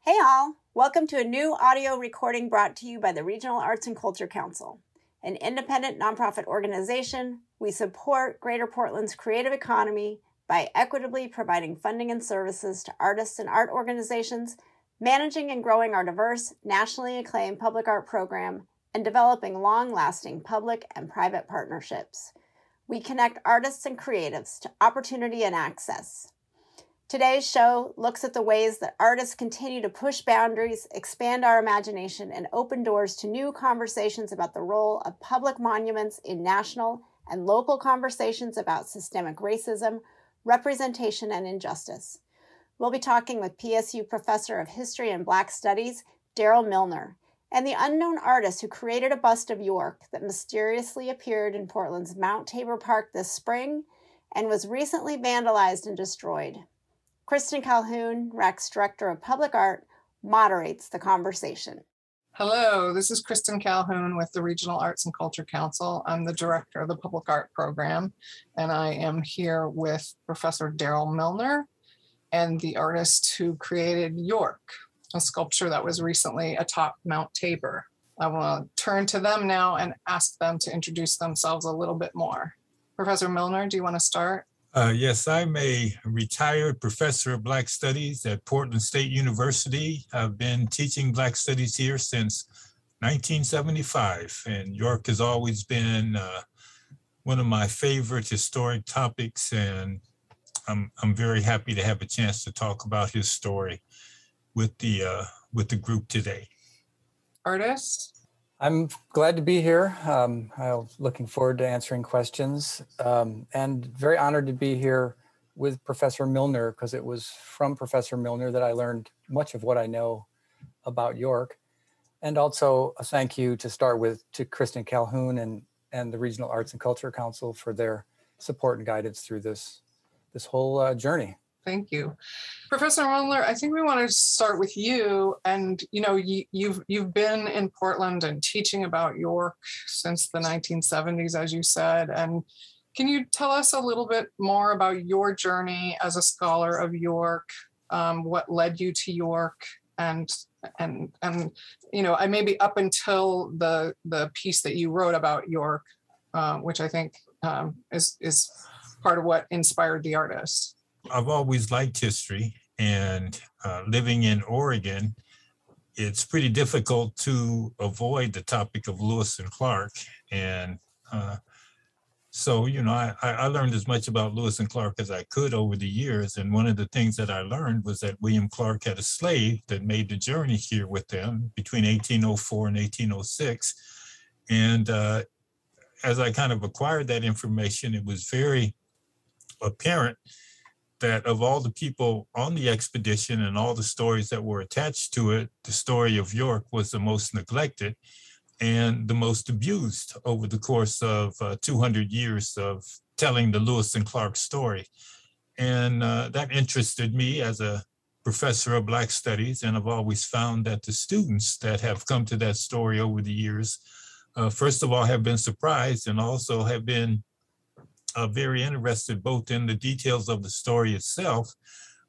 Hey all, welcome to a new audio recording brought to you by the Regional Arts and Culture Council, an independent nonprofit organization. We support Greater Portland's creative economy by equitably providing funding and services to artists and art organizations, managing and growing our diverse, nationally acclaimed public art program, and developing long-lasting public and private partnerships. We connect artists and creatives to opportunity and access. Today's show looks at the ways that artists continue to push boundaries, expand our imagination, and open doors to new conversations about the role of public monuments in national and local conversations about systemic racism, representation, and injustice. We'll be talking with PSU Professor of History and Black Studies, Darrell Millner, and the unknown artist who created a bust of York that mysteriously appeared in Portland's Mount Tabor Park this spring and was recently vandalized and destroyed. Kristin Calhoun, REC's Director of Public Art, moderates the conversation. Hello, this is Kristin Calhoun with the Regional Arts and Culture Council. I'm the Director of the Public Art Program, and I am here with Professor Darrell Millner and the artist who created York, a sculpture that was recently atop Mount Tabor. I want to turn to them now and ask them to introduce themselves a little bit more. Professor Millner, do you want to start? Yes, I'm a retired professor of Black Studies at Portland State University. I've been teaching Black Studies here since 1975, and York has always been one of my favorite historic topics, and I'm very happy to have a chance to talk about his story with the group today. Artist? I'm glad to be here. I'm looking forward to answering questions, and very honored to be here with Professor Millner, because it was from Professor Millner that I learned much of what I know about York. And also a thank you to start with to Kristin Calhoun and the Regional Arts and Culture Council for their support and guidance through this whole journey. Thank you. Professor Rondler, I think we want to start with you. And you've been in Portland and teaching about York since the 1970s, as you said. And can you tell us a little bit more about your journey as a scholar of York, what led you to York, and I maybe up until the piece that you wrote about York, which I think is part of what inspired the artist. I've always liked history, and living in Oregon, it's pretty difficult to avoid the topic of Lewis and Clark. And so, I learned as much about Lewis and Clark as I could over the years. And one of the things that I learned was that William Clark had a slave that made the journey here with them between 1804 and 1806. And as I kind of acquired that information, it was very apparent that of all the people on the expedition and all the stories that were attached to it, the story of York was the most neglected and the most abused over the course of 200 years of telling the Lewis and Clark story. And that interested me as a professor of Black Studies, and I've always found that the students that have come to that story over the years, first of all, have been surprised and also have been very interested both in the details of the story itself,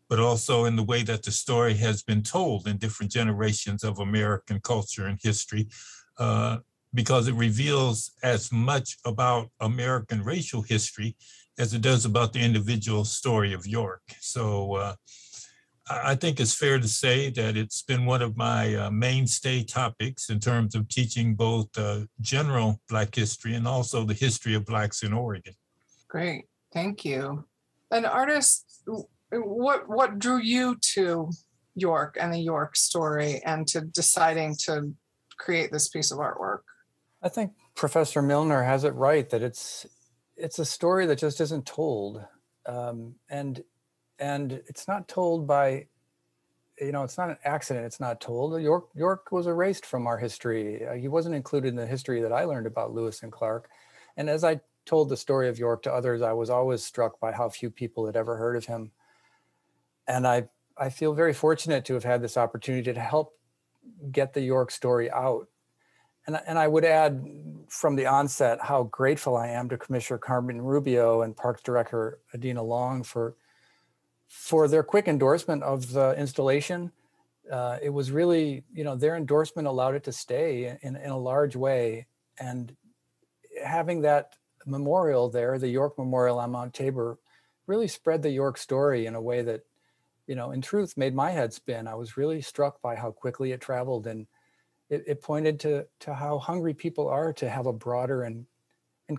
but also in the way that the story has been told in different generations of American culture and history, because it reveals as much about American racial history as it does about the individual story of York. So I think it's fair to say that it's been one of my mainstay topics in terms of teaching both general Black history and also the history of Blacks in Oregon. Great, thank you. And artist, what drew you to York and the York story and to deciding to create this piece of artwork? I think Professor Millner has it right that it's a story that just isn't told, and it's not told by, it's not an accident. It's not told. York was erased from our history. He wasn't included in the history that I learned about Lewis and Clark, and as I told the story of York to others, I was always struck by how few people had ever heard of him. And I feel very fortunate to have had this opportunity to help get the York story out. And I would add from the onset how grateful I am to Commissioner Carmen Rubio and Parks Director Adina Long for their quick endorsement of the installation. it was really, their endorsement allowed it to stay in a large way. And having that memorial there, the York Memorial on Mount Tabor, really spread the York story in a way that, in truth, made my head spin. I was really struck by how quickly it traveled, and it pointed to how hungry people are to have a broader and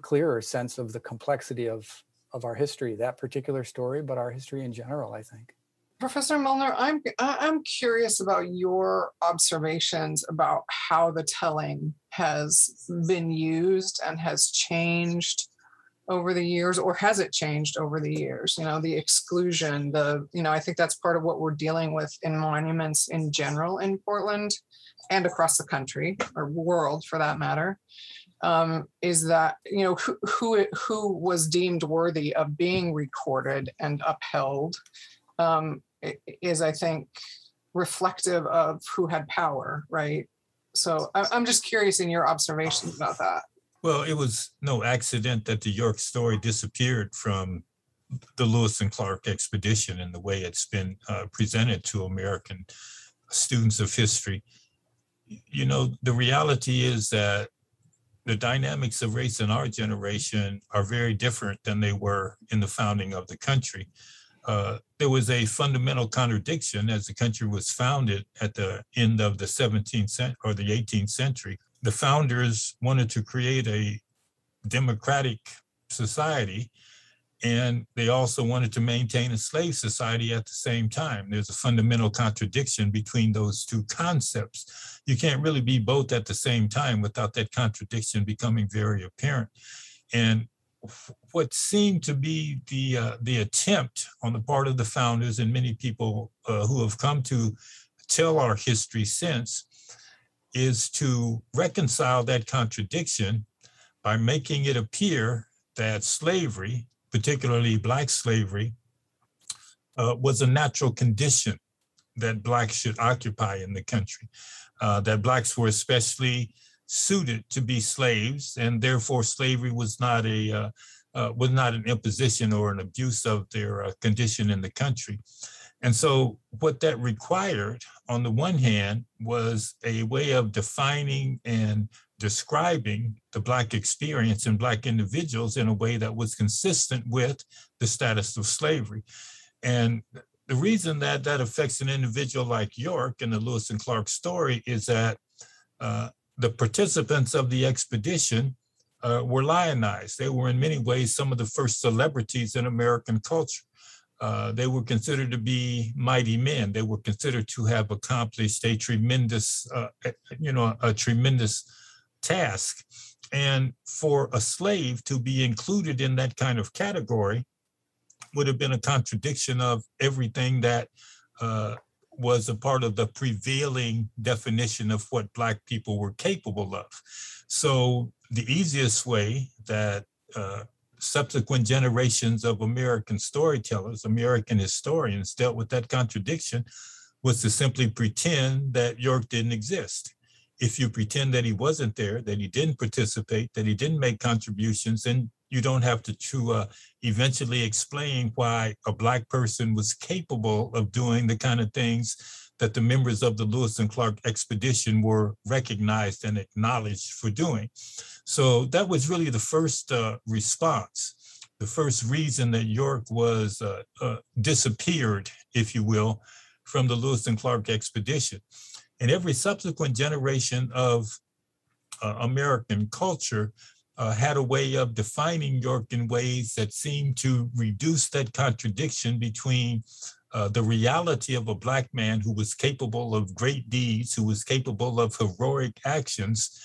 clearer sense of the complexity of our history, that particular story, but our history in general, I think. Professor Millner, I'm curious about your observations about how the telling has been used and has changed over the years, or has it changed over the years? The exclusion, I think that's part of what we're dealing with in monuments in general in Portland and across the country, or world for that matter, is that, who was deemed worthy of being recorded and upheld is, I think, reflective of who had power, right? So I'm just curious in your observations about that. Well, it was no accident that the York story disappeared from the Lewis and Clark expedition in the way it's been presented to American students of history. The reality is that the dynamics of race in our generation are very different than they were in the founding of the country. There was a fundamental contradiction as the country was founded at the end of the 17th century or the 18th century. The founders wanted to create a democratic society, and they also wanted to maintain a slave society at the same time. There's a fundamental contradiction between those two concepts. You can't really be both at the same time without that contradiction becoming very apparent. And what seemed to be the attempt on the part of the founders and many people who have come to tell our history since is to reconcile that contradiction by making it appear that slavery, particularly Black slavery, was a natural condition that Blacks should occupy in the country, that Blacks were especially suited to be slaves, and therefore slavery was not an imposition or an abuse of their condition in the country. And so what that required, on the one hand, was a way of defining and describing the Black experience and Black individuals in a way that was consistent with the status of slavery. And the reason that affects an individual like York in the Lewis and Clark story is that the participants of the expedition were lionized. They were in many ways some of the first celebrities in American culture. They were considered to be mighty men. They were considered to have accomplished a tremendous task. And for a slave to be included in that kind of category would have been a contradiction of everything that was a part of the prevailing definition of what Black people were capable of. So the easiest way that subsequent generations of American storytellers, American historians dealt with that contradiction was to simply pretend that York didn't exist. If you pretend that he wasn't there, that he didn't participate, that he didn't make contributions, then you don't have to eventually explain why a Black person was capable of doing the kind of things that the members of the Lewis and Clark expedition were recognized and acknowledged for doing. So that was really the first response, the first reason that York was disappeared, if you will, from the Lewis and Clark expedition. And every subsequent generation of American culture had a way of defining York in ways that seemed to reduce that contradiction between the reality of a Black man who was capable of great deeds, who was capable of heroic actions,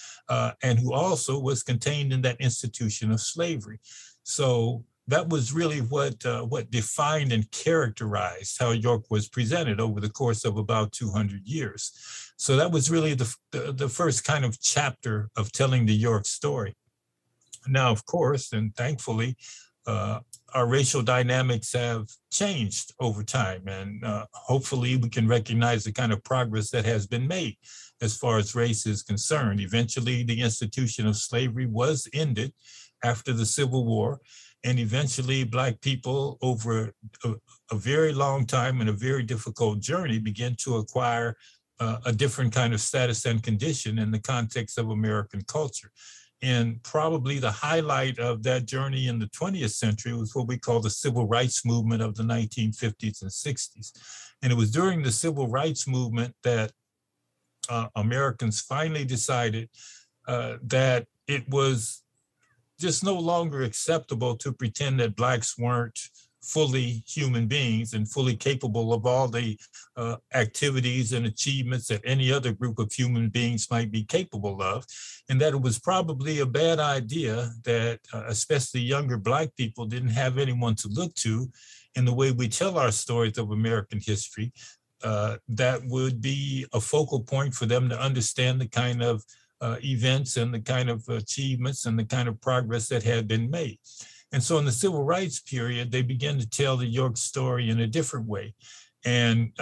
and who also was contained in that institution of slavery. So that was really what defined and characterized how York was presented over the course of about 200 years. So that was really the first kind of chapter of telling the York story. Now, of course, and thankfully, our racial dynamics have changed over time, and hopefully we can recognize the kind of progress that has been made as far as race is concerned. Eventually, the institution of slavery was ended after the Civil War, and eventually Black people over a very long time and a very difficult journey began to acquire a different kind of status and condition in the context of American culture. And probably the highlight of that journey in the 20th century was what we call the civil rights movement of the 1950s and 60s. And it was during the civil rights movement that Americans finally decided that it was just no longer acceptable to pretend that Blacks weren't fully human beings and fully capable of all the activities and achievements that any other group of human beings might be capable of, and that it was probably a bad idea that especially younger Black people didn't have anyone to look to in the way we tell our stories of American history that would be a focal point for them to understand the kind of events and the kind of achievements and the kind of progress that had been made. And so in the civil rights period, they began to tell the York story in a different way. And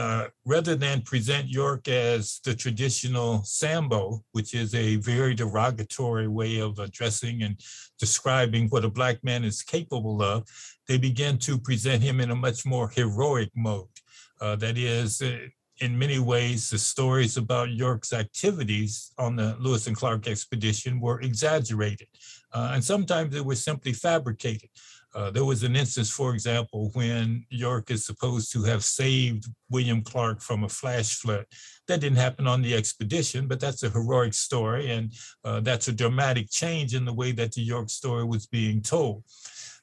rather than present York as the traditional Sambo, which is a very derogatory way of addressing and describing what a Black man is capable of, they began to present him in a much more heroic mode. That is, in many ways, the stories about York's activities on the Lewis and Clark expedition were exaggerated. And sometimes they were simply fabricated. There was an instance, for example, when York is supposed to have saved William Clark from a flash flood. That didn't happen on the expedition, but that's a heroic story. And that's a dramatic change in the way that the York story was being told.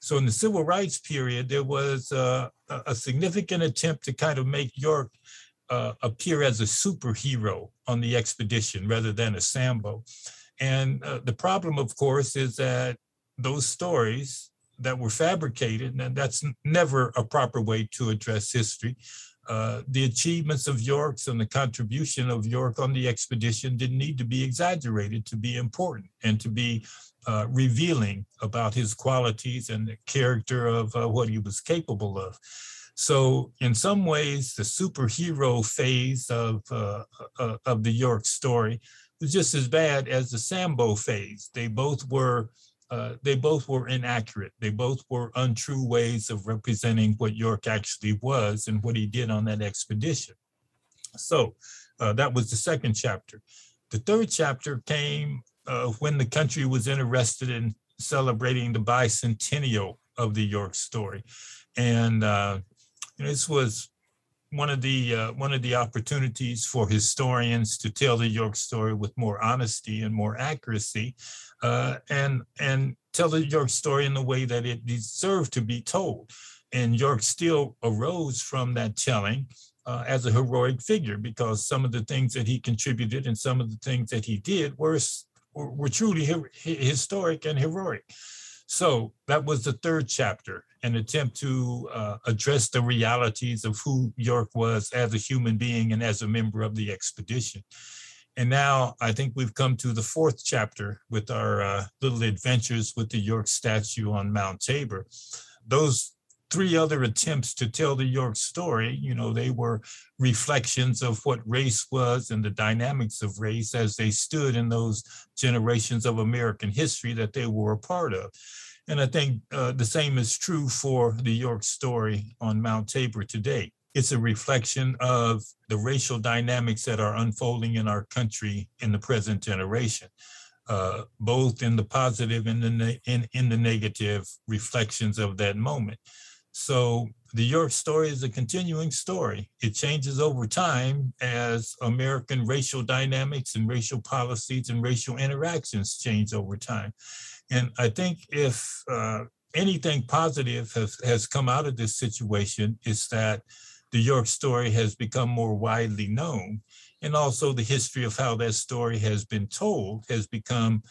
So in the civil rights period, there was a significant attempt to kind of make York appear as a superhero on the expedition rather than a Sambo. And the problem, of course, is that those stories that were fabricated, and that's never a proper way to address history. The achievements of York's and the contribution of York on the expedition didn't need to be exaggerated to be important and to be revealing about his qualities and the character of what he was capable of. So in some ways, the superhero phase of the York story was just as bad as the Sambo phase. They both were inaccurate. They both were untrue ways of representing what York actually was and what he did on that expedition. So that was the second chapter. The third chapter came when the country was interested in celebrating the bicentennial of the York story. And this was one of the opportunities for historians to tell the York story with more honesty and more accuracy, and tell the York story in the way that it deserved to be told. And York still arose from that telling as a heroic figure, because some of the things that he contributed and some of the things that he did were truly historic and heroic. So that was the third chapter, an attempt to address the realities of who York was as a human being and as a member of the expedition. And now I think we've come to the fourth chapter with our little adventures with the York statue on Mount Tabor. Those three other attempts to tell the York story, they were reflections of what race was and the dynamics of race as they stood in those generations of American history that they were a part of. And I think the same is true for the York story on Mount Tabor today. It's a reflection of the racial dynamics that are unfolding in our country in the present generation, both in the positive and in the negative reflections of that moment. So the York story is a continuing story. It changes over time as American racial dynamics and racial policies and racial interactions change over time. And I think if anything positive has come out of this situation, it's that the York story has become more widely known. And also the history of how that story has been told has become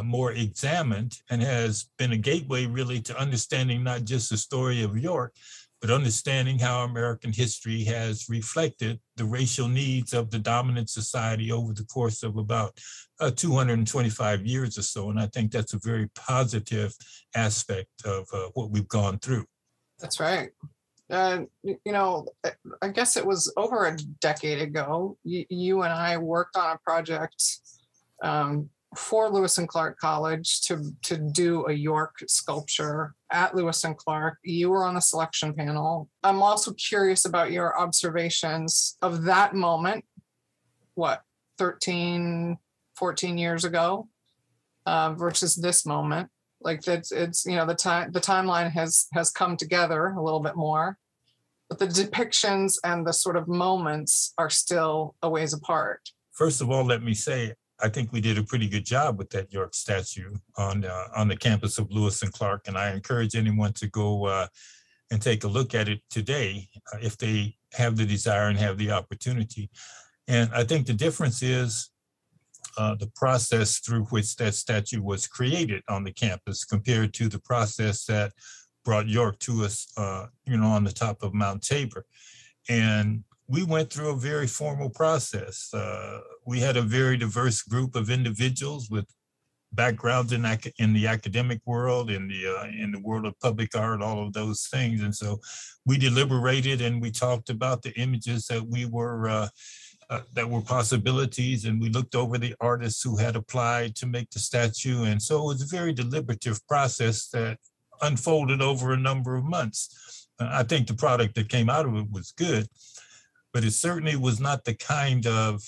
more examined and has been a gateway really to understanding not just the story of York, but understanding how American history has reflected the racial needs of the dominant society over the course of about 225 years or so. And I think that's a very positive aspect of what we've gone through. That's right. I guess it was over a decade ago, you and I worked on a project for Lewis and Clark College to do a York sculpture at Lewis and Clark. You were on the selection panel. I'm also curious about your observations of that moment what, 13, 14 years ago, versus this moment. Like it's the timeline has come together a little bit more, but the depictions and the sort of moments are still a ways apart. First of all, let me say, I think we did a pretty good job with that York statue on the campus of Lewis and Clark, and I encourage anyone to go and take a look at it today if they have the desire and have the opportunity. And I think the difference is the process through which that statue was created on the campus compared to the process that brought York to us, on the top of Mount Tabor. And we went through a very formal process. We had a very diverse group of individuals with backgrounds in the academic world, in the world of public art, all of those things. And so we deliberated and we talked about the images that were possibilities, and we looked over the artists who had applied to make the statue. And so it was a very deliberative process that unfolded over a number of months. I think the product that came out of it was good, but it certainly was not the kind of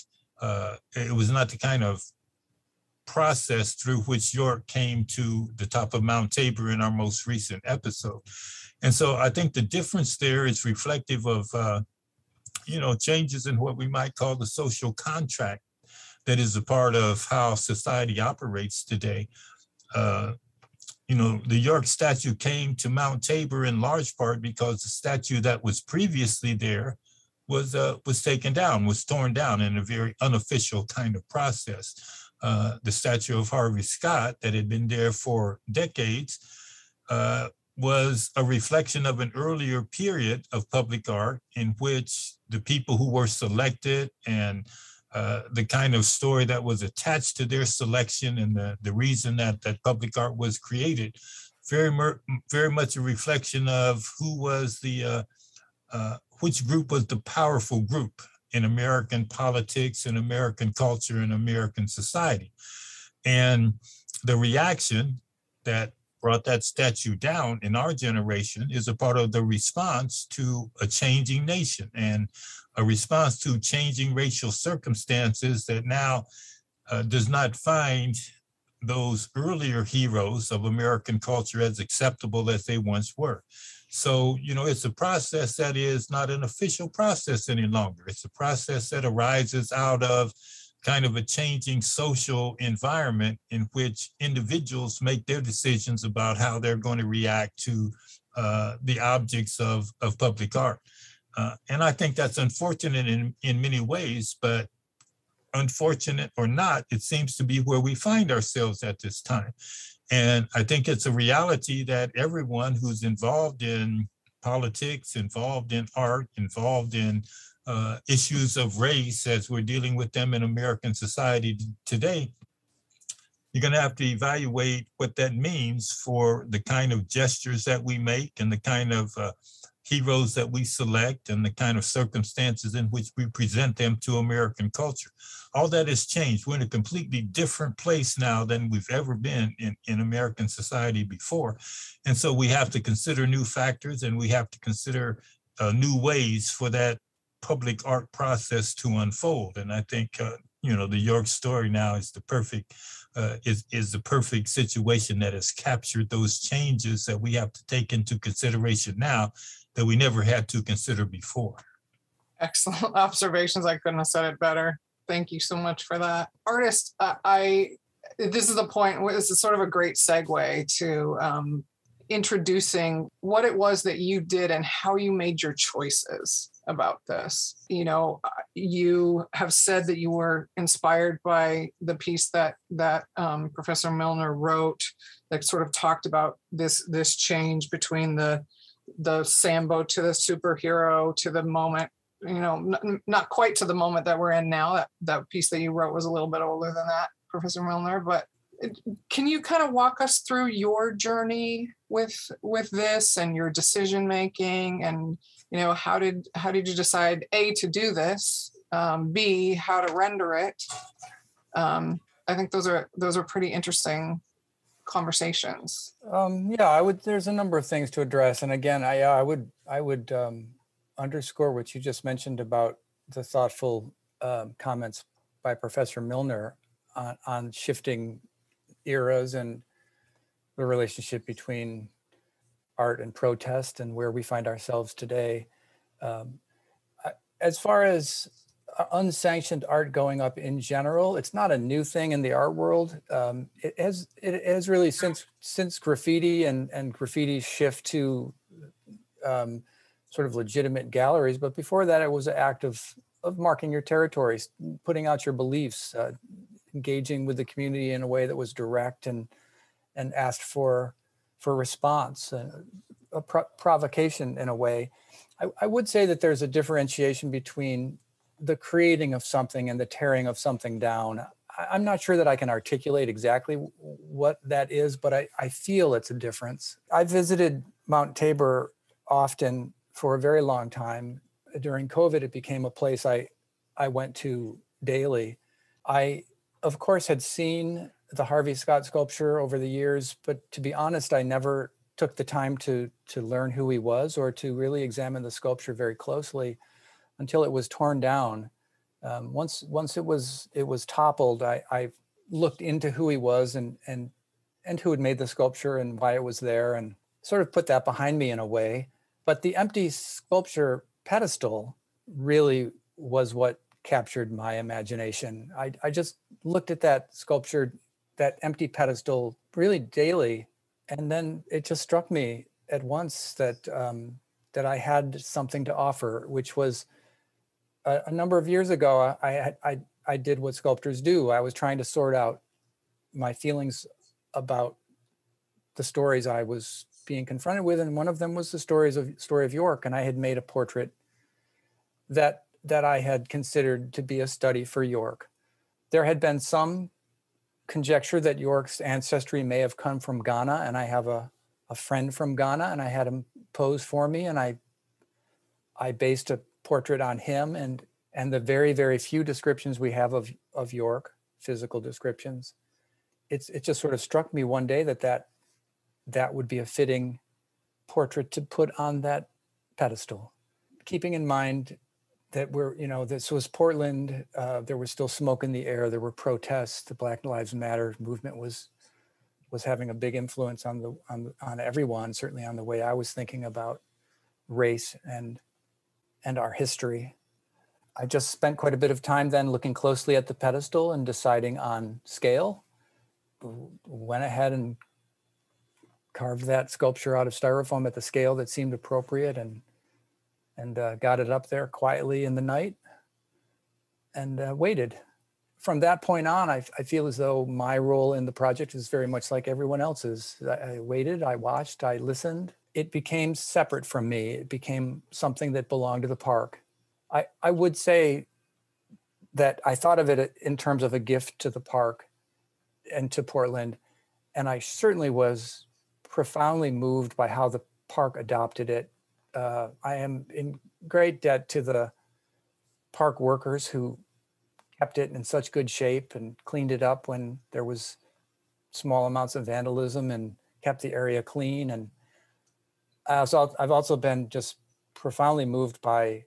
process through which York came to the top of Mount Tabor in our most recent episode. And so I think the difference there is reflective of changes in what we might call the social contract that is a part of how society operates today. The York statue came to Mount Tabor in large part because the statue that was previously there was taken down, was torn down in a very unofficial kind of process. The statue of Harvey Scott that had been there for decades was a reflection of an earlier period of public art in which the people who were selected and the kind of story that was attached to their selection and the reason that public art was created, very much a reflection of who was which group was the powerful group in American politics and American culture and American society. And the reaction that brought that statue down in our generation is a part of the response to a changing nation and a response to changing racial circumstances that now does not find those earlier heroes of American culture as acceptable as they once were. So, it's a process that is not an official process any longer. It's a process that arises out of kind of a changing social environment in which individuals make their decisions about how they're going to react to the objects of public art. And I think that's unfortunate in many ways, but unfortunate or not, it seems to be where we find ourselves at this time. And I think it's a reality that everyone who's involved in politics, involved in art, involved in issues of race as we're dealing with them in American society today, you're going to have to evaluate what that means for the kind of gestures that we make and the kind of heroes that we select and the kind of circumstances in which we present them to American culture. All that has changed. We're in a completely different place now than we've ever been in American society before. And so we have to consider new factors and we have to consider new ways for that public art process to unfold. And I think, the York story now is the perfect situation that has captured those changes that we have to take into consideration now that we never had to consider before. Excellent observations. I couldn't have said it better. Thank you so much for that. Artist, this is the point, this is sort of a great segue to introducing what it was that you did and how you made your choices about this. You have said that you were inspired by the piece that Professor Millner wrote that sort of talked about this change between the Sambo to the superhero to the moment, not quite to the moment that we're in now. That piece that you wrote was a little bit older than that, Professor Millner, but can you kind of walk us through your journey with this and your decision making, and how did you decide A, to do this, B, how to render it? I think those are pretty interesting conversations. There's a number of things to address, and again, I would underscore what you just mentioned about the thoughtful comments by Professor Millner on shifting eras and the relationship between art and protest and where we find ourselves today. As far as unsanctioned art going up in general, it's not a new thing in the art world. It has really since graffiti and graffiti's shift to sort of legitimate galleries. But before that, it was an act of marking your territories, putting out your beliefs, engaging with the community in a way that was direct and asked for response, a provocation in a way. I would say that there's a differentiation between the creating of something and the tearing of something down. I'm not sure that I can articulate exactly what that is, but I feel it's a difference. I visited Mount Tabor often for a very long time. During COVID, it became a place I went to daily. I, of course, had seen the Harvey Scott sculpture over the years, but to be honest, I never took the time to learn who he was or to really examine the sculpture very closely until it was torn down. Once it was toppled, I looked into who he was and who had made the sculpture and why it was there, and sort of put that behind me in a way. But the empty sculpture pedestal really was what captured my imagination. I just looked at that sculpture, that empty pedestal, really daily, and then it just struck me at once that that I had something to offer, which was a number of years ago. I did what sculptors do. I was trying to sort out my feelings about the stories I was being confronted with, and one of them was the story of York. And I had made a portrait that I had considered to be a study for York. There had been some conjecture that York's ancestry may have come from Ghana, and I have a friend from Ghana, and I had him pose for me, and I based a portrait on him and the very, very few descriptions we have of York, physical descriptions. It just sort of struck me one day that would be a fitting portrait to put on that pedestal, keeping in mind that this was Portland. There was still smoke in the air. There were protests. The Black Lives Matter movement was having a big influence on everyone, certainly on the way I was thinking about race and our history. I just spent quite a bit of time then looking closely at the pedestal and deciding on scale. Went ahead and carved that sculpture out of styrofoam at the scale that seemed appropriate, and got it up there quietly in the night and waited. From that point on, I feel as though my role in the project is very much like everyone else's. I waited, I watched, I listened. It became separate from me. It became something that belonged to the park. I would say that I thought of it in terms of a gift to the park and to Portland. And I certainly was profoundly moved by how the park adopted it. I am in great debt to the park workers who kept it in such good shape and cleaned it up when there was small amounts of vandalism and kept the area clean. And I've also been just profoundly moved by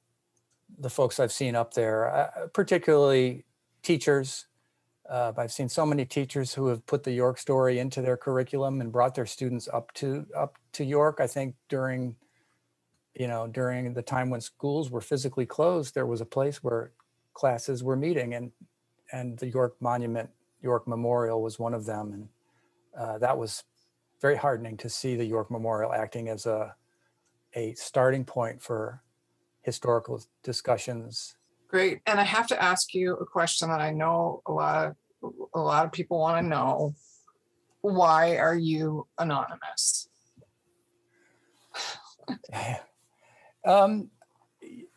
the folks I've seen up there, particularly teachers. I've seen so many teachers who have put the York story into their curriculum and brought their students up to York. I think during the time when schools were physically closed, there was a place where classes were meeting, and the York Monument, York Memorial was one of them. And that was very heartening to see the York Memorial acting as a starting point for historical discussions. Great. And I have to ask you a question that I know a lot of people want to know. Why are you anonymous?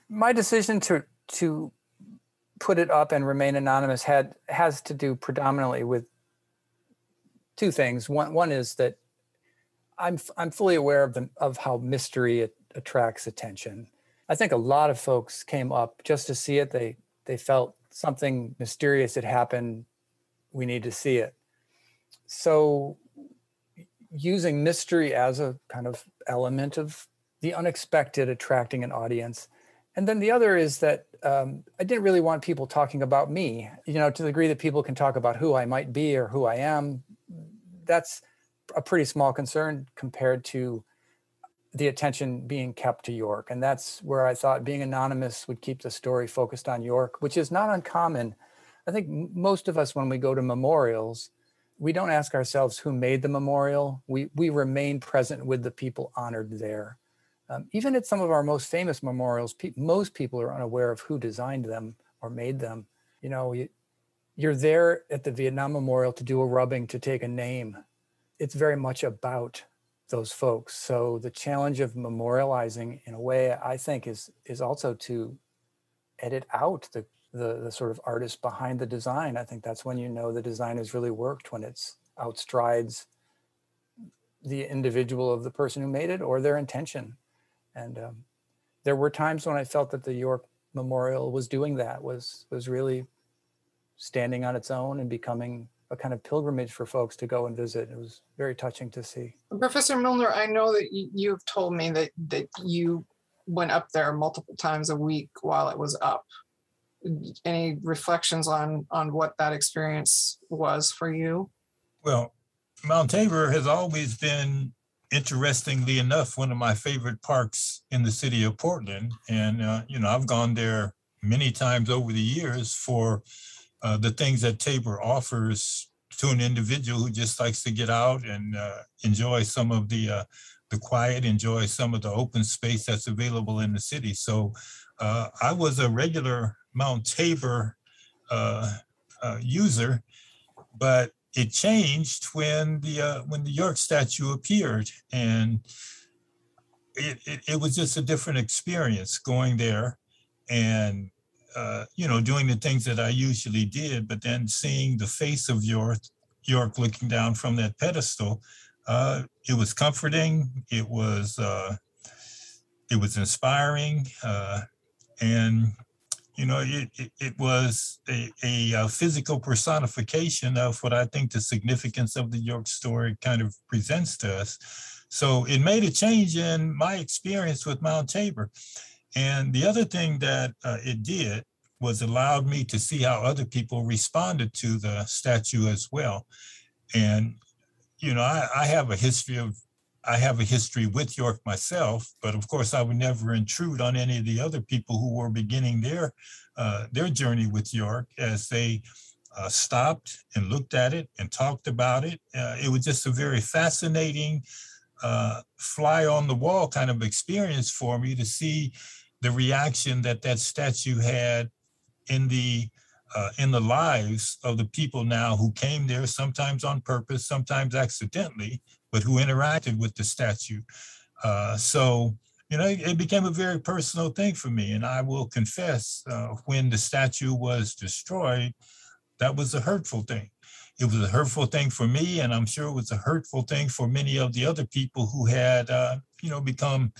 My decision to put it up and remain anonymous has to do predominantly with two things. One is that I'm fully aware of how mystery attracts attention. I think a lot of folks came up just to see it. They felt something mysterious had happened. We need to see it. So using mystery as a kind of element of the unexpected attracting an audience, And then the other is that I didn't really want people talking about me, to the degree that people can talk about who I might be or who I am. That's a pretty small concern compared to the attention being kept to York. And that's where I thought being anonymous would keep the story focused on York, which is not uncommon. I think most of us, when we go to memorials, we don't ask ourselves who made the memorial. We remain present with the people honored there. Even at some of our most famous memorials, most people are unaware of who designed them or made them. You're there at the Vietnam Memorial to do a rubbing, to take a name. It's very much about those folks. So the challenge of memorializing, in a way, I think is also to edit out the sort of artist behind the design. I think that's when the design has really worked, when it's outstrides the individual of the person who made it or their intention. And there were times when I felt that the York Memorial was doing that, was really standing on its own and becoming a kind of pilgrimage for folks to go and visit. It was very touching to see. Professor Millner, I know that you've told me that you went up there multiple times a week while it was up. Any reflections on what that experience was for you? Well, Mount Tabor has always been, interestingly enough, one of my favorite parks in the city of Portland. And, I've gone there many times over the years for the things that Tabor offers to an individual who just likes to get out and enjoy some of the quiet, enjoy some of the open space that's available in the city. So I was a regular Mount Tabor user, but it changed when the York statue appeared, and it was just a different experience going there, and doing the things that I usually did, but then seeing the face of York looking down from that pedestal, it was comforting. It was inspiring, and it was a physical personification of what I think the significance of the York story kind of presents to us. So it made a change in my experience with Mount Tabor. And the other thing that it did was allowed me to see how other people responded to the statue as well. And, I have a history with York myself, but of course I would never intrude on any of the other people who were beginning their journey with York as they stopped and looked at it and talked about it. It was just a very fascinating fly on the wall kind of experience for me to see the reaction that statue had in the lives of the people now who came there, sometimes on purpose, sometimes accidentally, but who interacted with the statue. So it became a very personal thing for me. And I will confess, when the statue was destroyed, that was a hurtful thing. It was a hurtful thing for me, and I'm sure it was a hurtful thing for many of the other people who had, become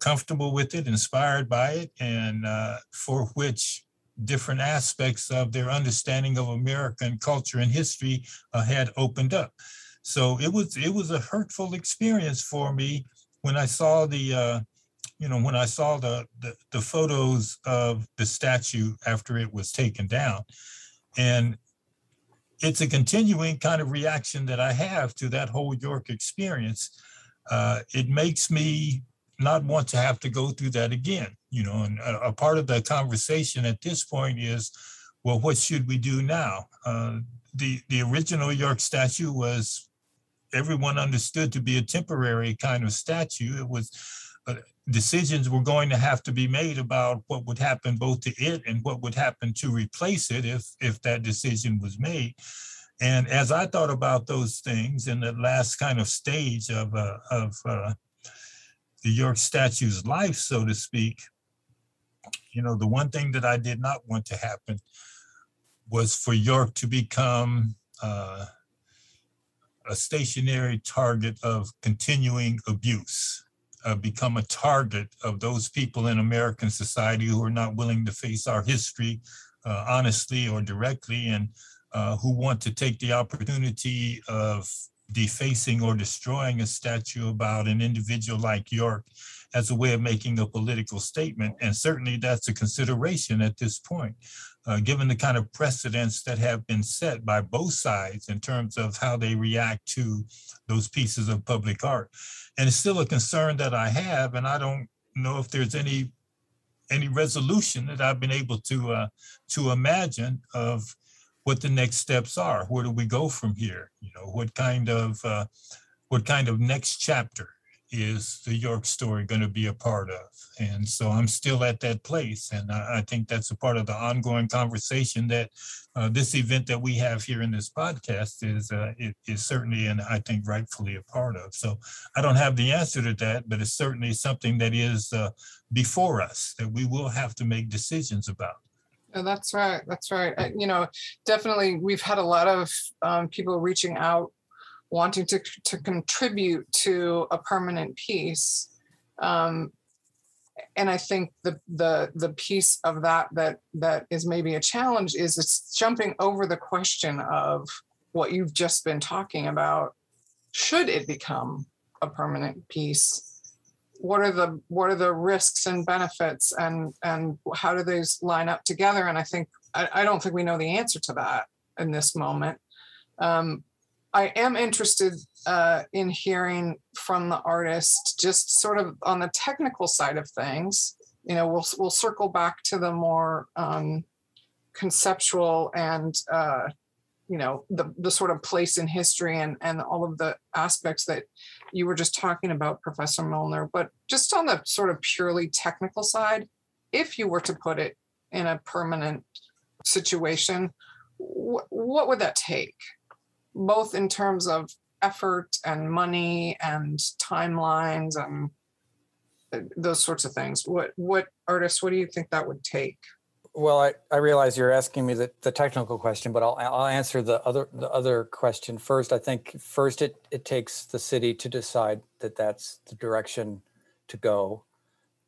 comfortable with it, inspired by it, and for which different aspects of their understanding of American culture and history had opened up. So it was a hurtful experience for me when I saw the photos of the statue after it was taken down. And it's a continuing kind of reaction that I have to that whole York experience. It makes me not want to have to go through that again, and a part of the conversation at this point is, well, what should we do now? The original York statue was, everyone understood to be a temporary kind of statue. It was, decisions were going to have to be made about what would happen both to it and what would happen to replace it if that decision was made. And as I thought about those things in the last kind of stage of the York statue's life, so to speak, the one thing that I did not want to happen was for York to become a stationary target of continuing abuse, become a target of those people in American society who are not willing to face our history honestly or directly, and who want to take the opportunity of defacing or destroying a statue about an individual like York as a way of making a political statement. And certainly that's a consideration at this point, given the kind of precedents that have been set by both sides in terms of how they react to those pieces of public art. And it's still a concern that I have, and I don't know if there's any resolution that I've been able to imagine of what the next steps are. Where do we go from here? What kind of next chapter is the York story going to be a part of? And so I'm still at that place. And I think that's a part of the ongoing conversation that this event that we have here in this podcast is certainly, and I think rightfully a part of. So I don't have the answer to that, but it's certainly something that is before us that we will have to make decisions about. Oh, that's right. That's right. Definitely we've had a lot of people reaching out wanting to contribute to a permanent piece. And I think the piece of that is maybe a challenge is it's jumping over the question of what you've just been talking about. Should it become a permanent piece? What are the risks and benefits, and how do those line up together? And I don't think we know the answer to that in this moment. I am interested in hearing from the artist, just sort of on the technical side of things. We'll circle back to the more conceptual and the sort of place in history and all of the aspects that you were just talking about, Professor Millner. But just on the sort of purely technical side, if you were to put it in a permanent situation, what would that take? Both in terms of effort and money and timelines and those sorts of things. What artists, what do you think that would take? Well, I realize you're asking me the technical question, but I'll answer the other question first. I think first it takes the city to decide that that's the direction to go.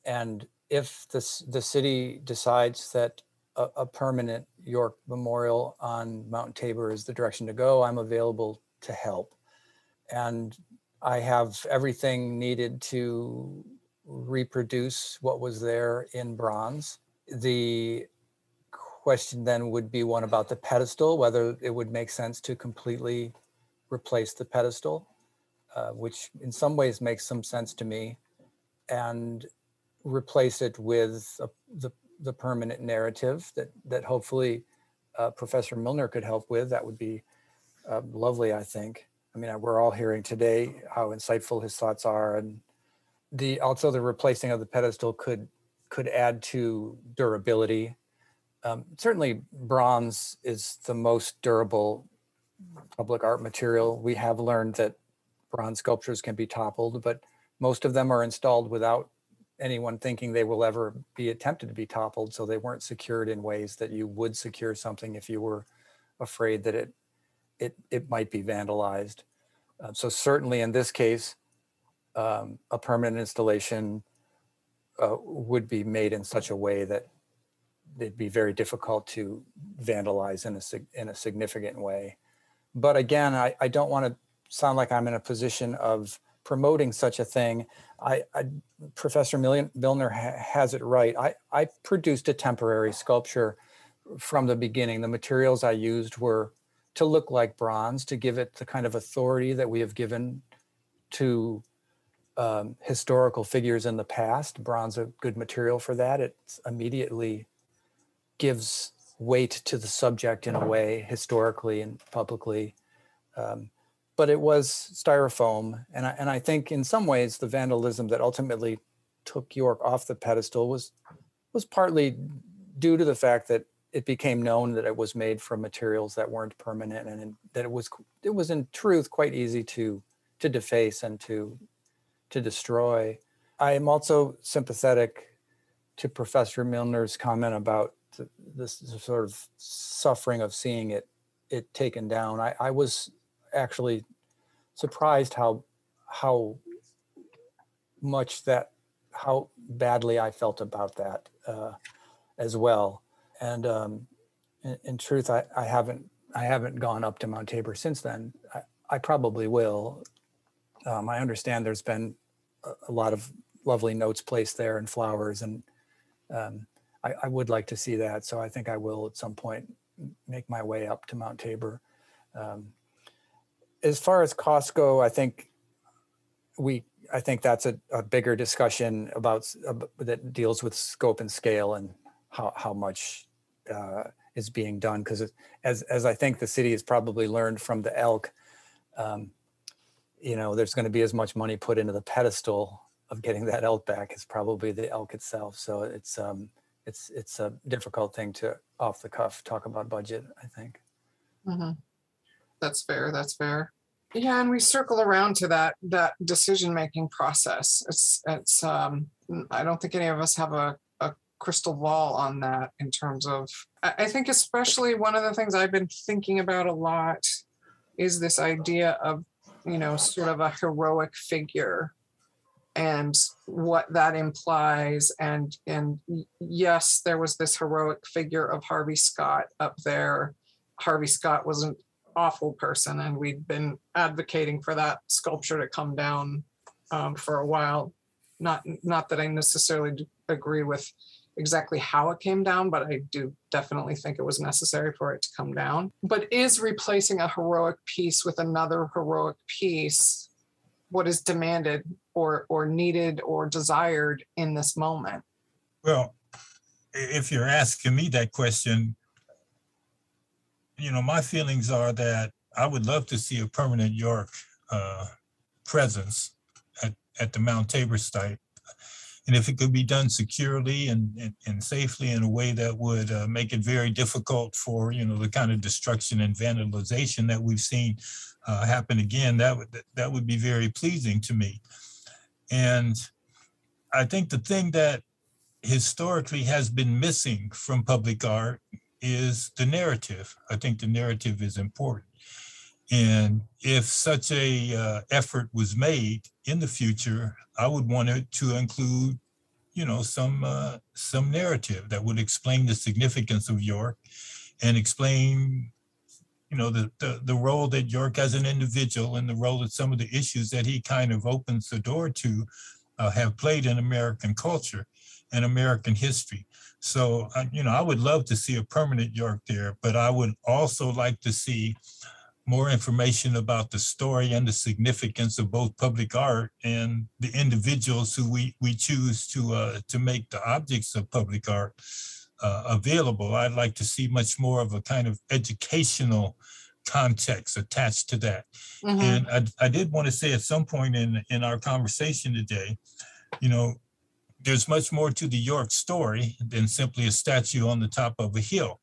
And if the city decides that a permanent York Memorial on Mount Tabor is the direction to go, I'm available to help. And I have everything needed to reproduce what was there in bronze. The question then would be one about the pedestal, whether it would make sense to completely replace the pedestal, which in some ways makes some sense to me, and replace it with the permanent narrative that hopefully Professor Millner could help with. That would be lovely, I think. I mean, we're all hearing today how insightful his thoughts are, and also the replacing of the pedestal could add to durability. Certainly bronze is the most durable public art material. We have learned that bronze sculptures can be toppled, but most of them are installed without anyone thinking they will ever be attempted to be toppled. So they weren't secured in ways that you would secure something if you were afraid that it might be vandalized. So certainly in this case, a permanent installation would be made in such a way that it'd be very difficult to vandalize in a significant way. But again, I don't want to sound like I'm in a position of promoting such a thing. Professor Millner has it right. I produced a temporary sculpture from the beginning. The materials I used were to look like bronze, to give it the kind of authority that we have given to historical figures in the past. Bronze is a good material for that. It immediately gives weight to the subject in a way, historically and publicly. But it was styrofoam. And I think in some ways the vandalism that ultimately took York off the pedestal was partly due to the fact that it became known that it was made from materials that weren't permanent, and that it was in truth quite easy to deface and to destroy. I am also sympathetic to Professor Millner's comment about this sort of suffering of seeing it taken down. I was actually surprised how badly I felt about that as well. And in truth, I haven't gone up to Mount Tabor since then. I probably will. I understand there's been a lot of lovely notes placed there and flowers, and I would like to see that. So I think I will at some point make my way up to Mount Tabor. As far as costs go, I think that's a bigger discussion that deals with scope and scale and how much is being done. Because as I think the city has probably learned from the elk, there's going to be as much money put into the pedestal of getting that elk back as probably the elk itself. So it's a difficult thing to off the cuff talk about budget, I think. Mm-hmm. That's fair. That's fair. Yeah, and we circle around to that decision-making process. It's I don't think any of us have a crystal ball on that in terms of, I think especially one of the things I've been thinking about a lot is this idea of, sort of a heroic figure and what that implies. And yes, there was this heroic figure of Harvey Scott up there. Harvey Scott was an awful person, and we'd been advocating for that sculpture to come down for a while. Not that I necessarily agree with exactly how it came down, but I do definitely think it was necessary for it to come down. But is replacing a heroic piece with another heroic piece what is demanded or needed or desired in this moment? Well, if you're asking me that question, my feelings are that I would love to see a permanent York presence at the Mount Tabor site. And if it could be done securely and safely in a way that would make it very difficult for, the kind of destruction and vandalization that we've seen happen again, that would be very pleasing to me. And I think the thing that historically has been missing from public art is the narrative. I think the narrative is important. And if such a effort was made in the future, I would want it to include, some narrative that would explain the significance of York and explain, the role that York as an individual and the role that some of the issues that he kind of opens the door to have played in American culture and American history. So, I would love to see a permanent York there, but I would also like to see more information about the story and the significance of both public art and the individuals who we choose to make the objects of public art available. I'd like to see much more of a kind of educational context attached to that. Mm-hmm. And I did want to say at some point in our conversation today, there's much more to the York story than simply a statue on the top of a hill.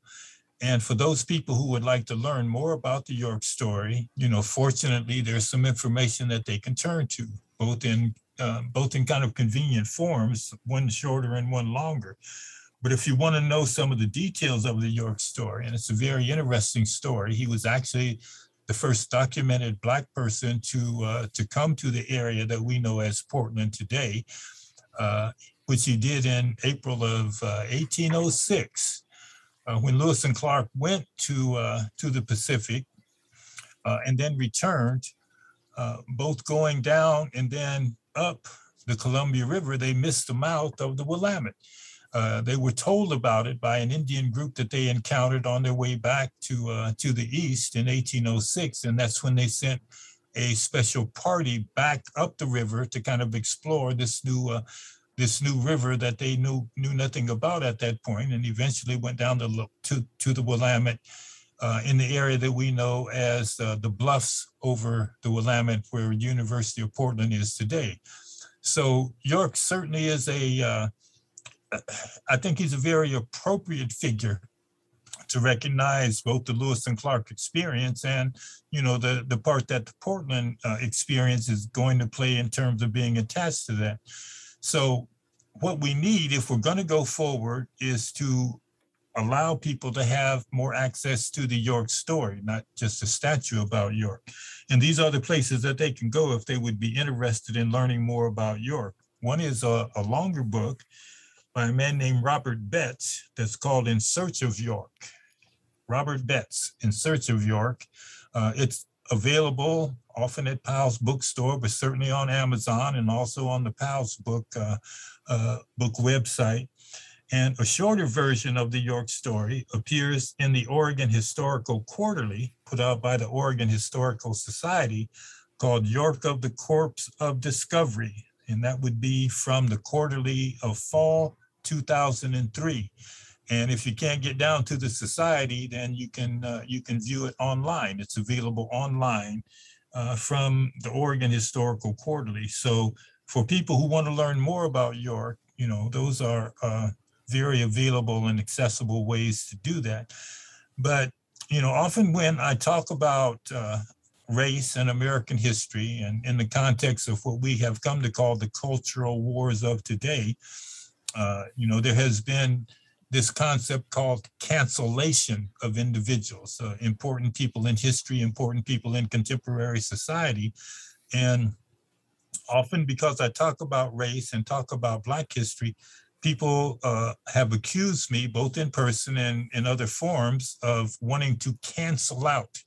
And for those people who would like to learn more about the York story, fortunately, there's some information that they can turn to, both in kind of convenient forms, one shorter and one longer. But if you want to know some of the details of the York story, and it's a very interesting story, he was actually the first documented Black person to come to the area that we know as Portland today, which he did in April of 1806. When Lewis and Clark went to the Pacific and then returned, both going down and then up the Columbia River, they missed the mouth of the Willamette. They were told about it by an Indian group that they encountered on their way back to the east in 1806, and that's when they sent a special party back up the river to kind of explore this new river that they knew nothing about at that point, and eventually went down to the Willamette in the area that we know as the bluffs over the Willamette, where University of Portland is today. So York certainly is I think he's a very appropriate figure to recognize both the Lewis and Clark experience and, the part that the Portland experience is going to play in terms of being attached to that. So what we need, if we're going to go forward, is to allow people to have more access to the York story, not just a statue about York. And these are the places that they can go if they would be interested in learning more about York. One is a longer book by a man named Robert Betts that's called In Search of York. Robert Betts, In Search of York. It's available often at Powell's bookstore, but certainly on Amazon and also on the Powell's book website. And a shorter version of the York story appears in the Oregon Historical Quarterly, put out by the Oregon Historical Society, called York of the Corpse of Discovery. And that would be from the Quarterly of fall 2003. And if you can't get down to the society, then you can view it online. It's available online from the Oregon Historical Quarterly. So for people who want to learn more about York, those are very available and accessible ways to do that. But, often when I talk about race and American history and in the context of what we have come to call the cultural wars of today, there has been this concept called cancellation of individuals, important people in history, important people in contemporary society. And often because I talk about race and talk about Black history, people have accused me, both in person and in other forms, of wanting to cancel out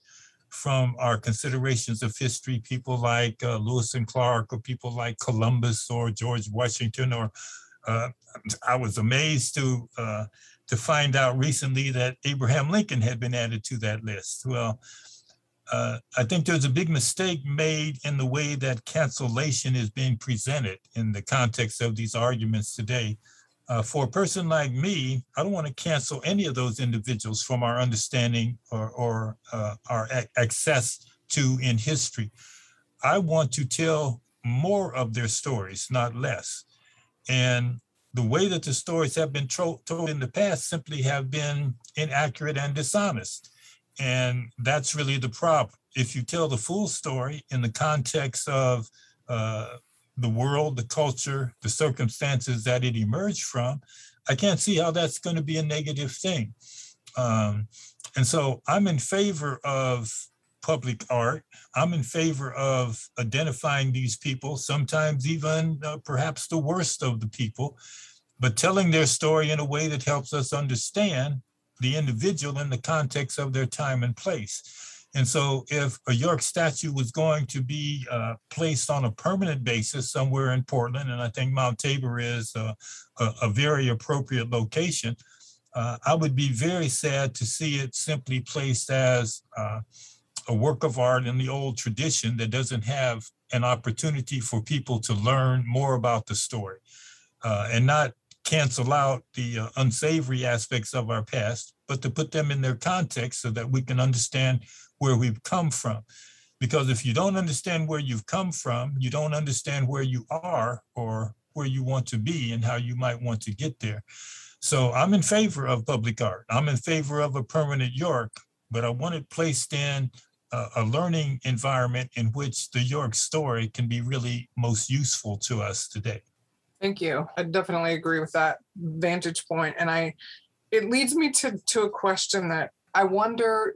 from our considerations of history people like Lewis and Clark, or people like Columbus or George Washington. Or I was amazed to find out recently that Abraham Lincoln had been added to that list. Well, I think there's a big mistake made in the way that cancellation is being presented in the context of these arguments today. For a person like me, I don't want to cancel any of those individuals from our understanding or our access to in history. I want to tell more of their stories, not less. And the way that the stories have been told in the past simply have been inaccurate and dishonest. And that's really the problem. If you tell the full story in the context of the world, the culture, the circumstances that it emerged from, I can't see how that's going to be a negative thing. And so I'm in favor of public art. I'm in favor of identifying these people, sometimes even perhaps the worst of the people, but telling their story in a way that helps us understand the individual in the context of their time and place. And so if a York statue was going to be placed on a permanent basis somewhere in Portland, and I think Mount Tabor is a very appropriate location, I would be very sad to see it simply placed as a work of art in the old tradition that doesn't have an opportunity for people to learn more about the story and not cancel out the unsavory aspects of our past, but to put them in their context so that we can understand where we've come from. Because if you don't understand where you've come from, you don't understand where you are or where you want to be and how you might want to get there. So I'm in favor of public art. I'm in favor of a permanent York, but I want it placed in a learning environment in which the York story can be really most useful to us today. Thank you. I definitely agree with that vantage point. And it leads me to a question that I wonder,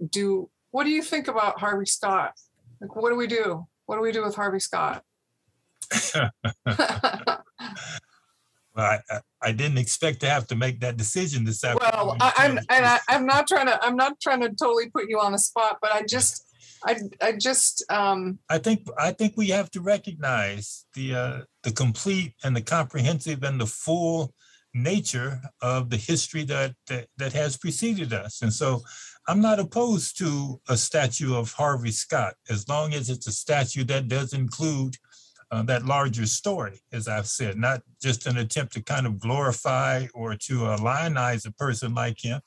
what do you think about Harvey Scott? Like, what do we do? What do we do with Harvey Scott? Well, I didn't expect to have to make that decision this afternoon. Well, I'm not trying to totally put you on the spot, but I think we have to recognize the complete and the comprehensive and the full nature of the history that has preceded us. And so I'm not opposed to a statue of Harvey Scott, as long as it's a statue that does include that larger story, as I've said, not just an attempt to kind of glorify or to lionize a person like him,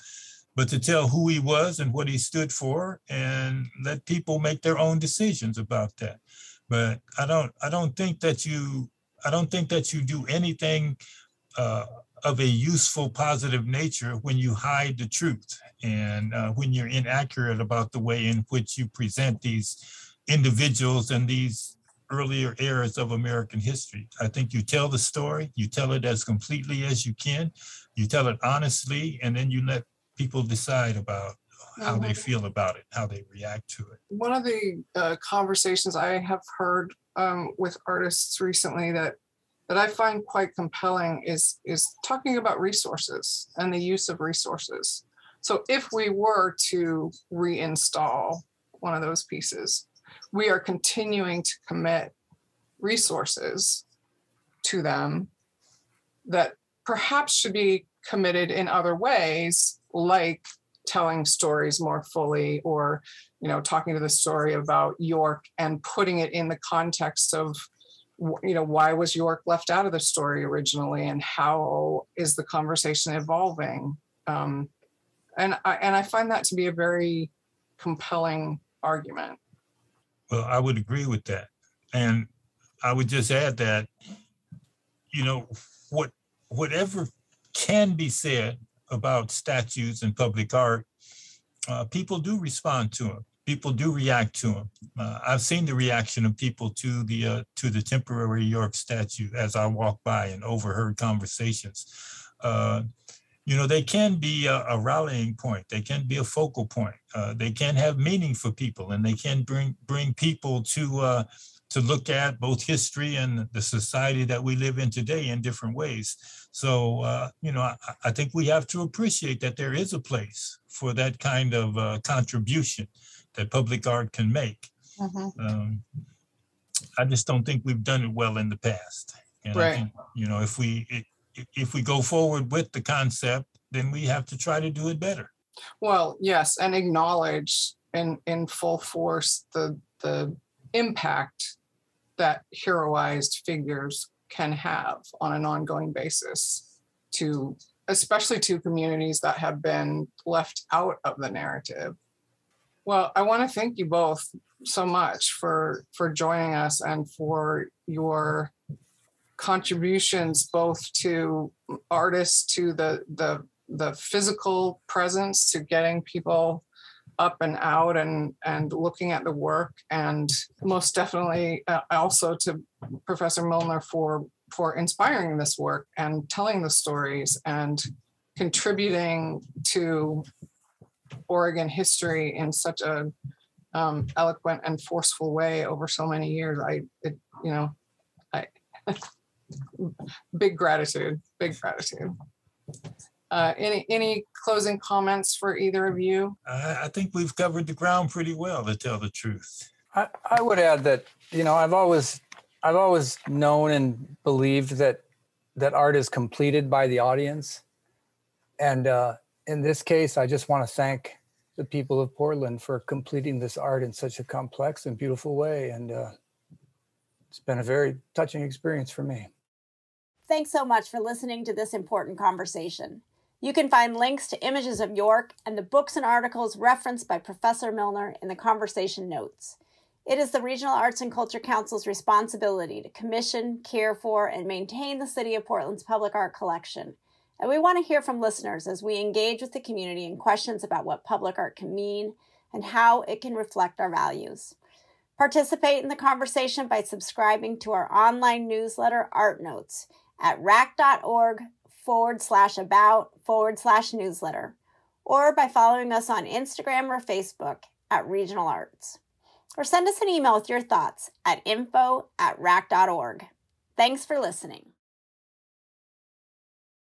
but to tell who he was and what he stood for and let people make their own decisions about that. But I don't think that you do anything of a useful, positive nature when you hide the truth and when you're inaccurate about the way in which you present these individuals and these earlier eras of American history. I think you tell the story, you tell it as completely as you can, you tell it honestly, and then you let people decide about how they feel about it, how they react to it. One of the conversations I have heard with artists recently that I find quite compelling is talking about resources and the use of resources. So if we were to reinstall one of those pieces, we are continuing to commit resources to them that perhaps should be committed in other ways, like telling stories more fully, or, you know, talking to the story about York and putting it in the context of, you know, why was York left out of the story originally, and how is the conversation evolving? And I find that to be a very compelling argument. Well, I would agree with that. And I would just add that, you know, whatever can be said about statues and public art, people do respond to them. People do react to them. I've seen the reaction of people to the temporary York statue as I walk by and overheard conversations. You know, they can be a rallying point. They can be a focal point. They can have meaning for people, and they can bring people to look at both history and the society that we live in today in different ways. So, you know, I think we have to appreciate that there is a place for that kind of contribution that public art can make. Mm-hmm. I just don't think we've done it well in the past. And right. I think, you know, if we go forward with the concept, then we have to try to do it better. Well, yes, and acknowledge in full force the impact that heroized figures can have on an ongoing basis, especially to communities that have been left out of the narrative. Well, I want to thank you both so much for joining us and for your contributions, both to artists, to the physical presence, to getting people up and out and looking at the work, and most definitely also to Professor Millner for inspiring this work and telling the stories and contributing to Oregon history in such a eloquent and forceful way over so many years. Big gratitude. Any closing comments for either of you? I think we've covered the ground pretty well, to tell the truth. I would add that, you know, I've always known and believed that art is completed by the audience. And in this case, I just want to thank the people of Portland for completing this art in such a complex and beautiful way. And it's been a very touching experience for me. Thanks so much for listening to this important conversation. You can find links to images of York and the books and articles referenced by Professor Millner in the conversation notes. It is the Regional Arts and Culture Council's responsibility to commission, care for, and maintain the City of Portland's public art collection. And we want to hear from listeners as we engage with the community in questions about what public art can mean and how it can reflect our values. Participate in the conversation by subscribing to our online newsletter, Art Notes, at rac.org/about/newsletter, or by following us on Instagram or Facebook at Regional Arts. Or send us an email with your thoughts at info@rac.org. Thanks for listening.